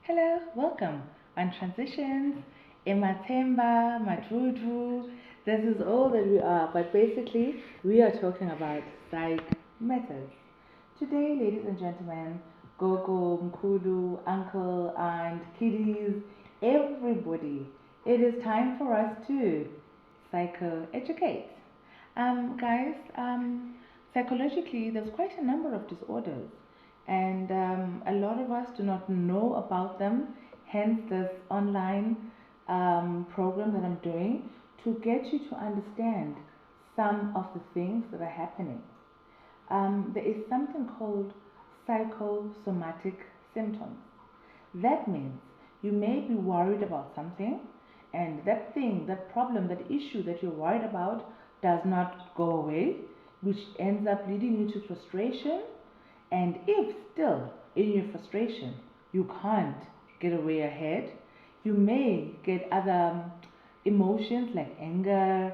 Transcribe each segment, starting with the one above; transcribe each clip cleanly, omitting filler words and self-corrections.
Hello, welcome on Transitions, Ematemba, Matrudu. This is all that we are, but basically, we are talking about psych matters. Today, ladies and gentlemen, Gogo, Mkulu, uncle, aunt, kiddies, everybody, it is time for us to psychoeducate. Guys, psychologically, there's quite a number of disorders, and a lot of us do not know about them. Hence, this online program that I'm doing to get you to understand some of the things that are happening. There is something called psychosomatic symptoms. That means you may be worried about something, and that thing, that problem, that issue that you're worried about does not go away, which ends up leading you to frustration. And if still in your frustration you can't get a way ahead, you may get other emotions like anger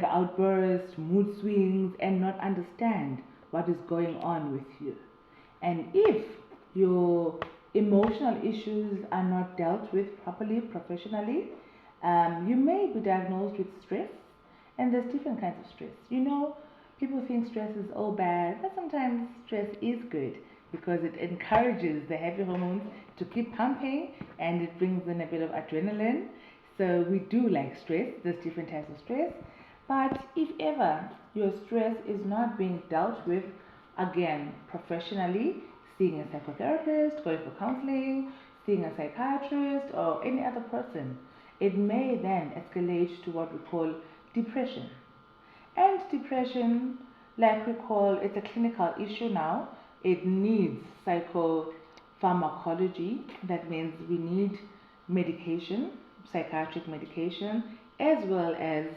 outbursts, mood swings, and not understand what is going on with you. And if your emotional issues are not dealt with properly professionally, you may be diagnosed with stress, and there's different kinds of stress. People think stress is all bad, but sometimes stress is good because it encourages the happy hormones to keep pumping and it brings in a bit of adrenaline. So we do like stress, there's different types of stress. But if ever your stress is not being dealt with, again, professionally, seeing a psychotherapist, going for counseling, seeing a psychiatrist, or any other person, it may then escalate to what we call depression. And depression, like we call, it's a clinical issue now. It needs psychopharmacology. That means we need medication, psychiatric medication, as well as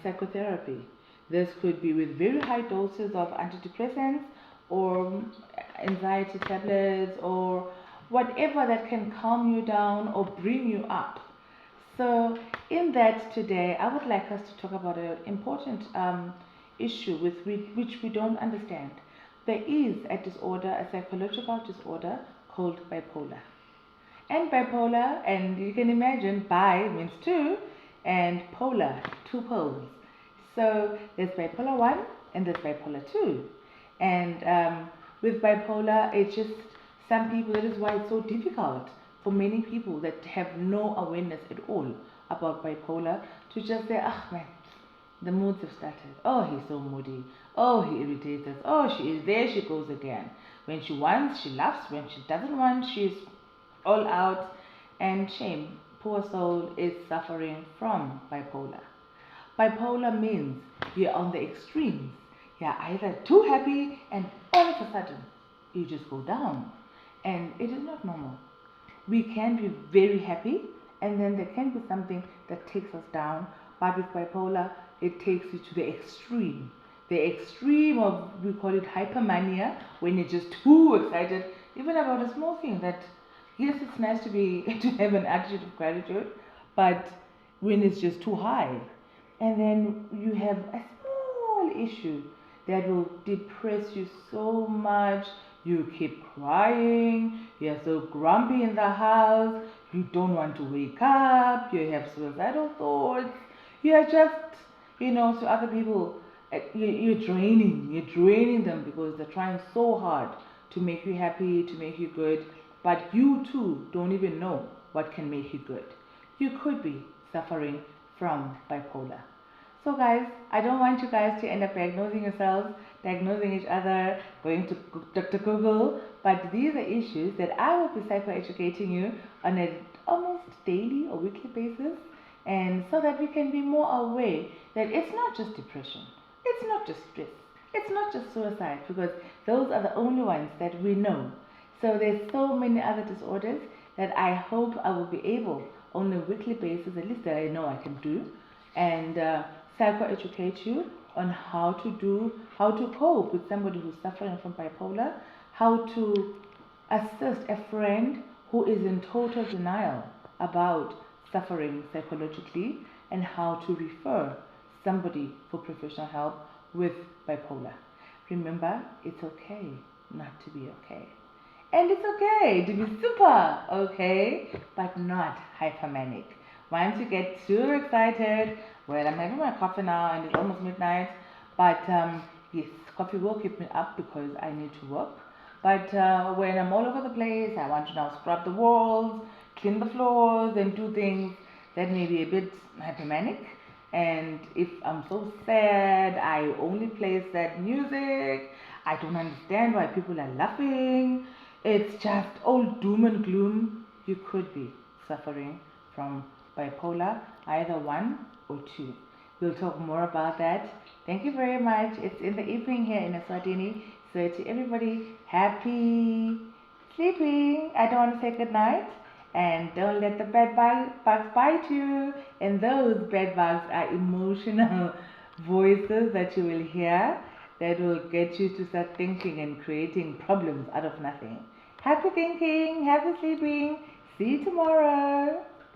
psychotherapy. This could be with very high doses of antidepressants or anxiety tablets or whatever that can calm you down or bring you up. So, in that today, I would like us to talk about an important issue which we don't understand. There is a disorder, a psychological disorder called bipolar. And bipolar, and you can imagine bi means two, and polar, two poles. So there's bipolar 1 and there's bipolar 2. And with bipolar, it's just some people, that is why it's so difficult for many people that have no awareness at all about bipolar to just say, ah, man, the moods have started. Oh, he's so moody. Oh, he irritates us. Oh, she is there, she goes again. When she wants, she laughs. When she doesn't want, she's all out. And shame, poor soul is suffering from bipolar. Bipolar means you're on the extremes. You're either too happy and all of a sudden you just go down. And it is not normal. We can be very happy and then there can be something that takes us down. But with bipolar, it takes you to the extreme. The extreme of, we call it hypermania, when you're just too excited, even about a small thing that, yes, it's nice to have an attitude of gratitude, but when it's just too high. And then you have a small issue that will depress you so much. You keep crying, you're so grumpy in the house, you don't want to wake up, you have suicidal thoughts, you're just, to other people, you're draining them because they're trying so hard to make you happy, to make you good, but you too don't even know what can make you good. You could be suffering from bipolar. So guys, I don't want you guys to end up diagnosing yourselves, diagnosing each other, going to Dr. Google, but these are issues that I will be psychoeducating you on an almost daily or weekly basis, and so that we can be more aware that it's not just depression, it's not just stress, it's not just suicide, because those are the only ones that we know. So there's so many other disorders that I hope I will be able on a weekly basis, at least that I know I can do, and psychoeducate you on how to cope with somebody who's suffering from bipolar, how to assist a friend who is in total denial about suffering psychologically, and how to refer somebody for professional help with bipolar. Remember, it's okay not to be okay. And it's okay to be super okay, but not hypermanic. Once you get too excited, well, I'm having my coffee now and it's almost midnight, but yes, coffee will keep me up because I need to work. But when I'm all over the place, I want to now scrub the walls, clean the floors, and do things that may be a bit hypermanic. And if I'm so sad, I only play sad music. I don't understand why people are laughing. It's just all doom and gloom. You could be suffering from bipolar, either 1 or 2. We'll talk more about that. Thank you very much. It's in the evening here in Eswatini. So to everybody, happy sleeping. I don't want to say good night. And don't let the bugs bite you. And those bed bugs are emotional voices that you will hear that will get you to start thinking and creating problems out of nothing. Happy thinking, happy sleeping. See you tomorrow.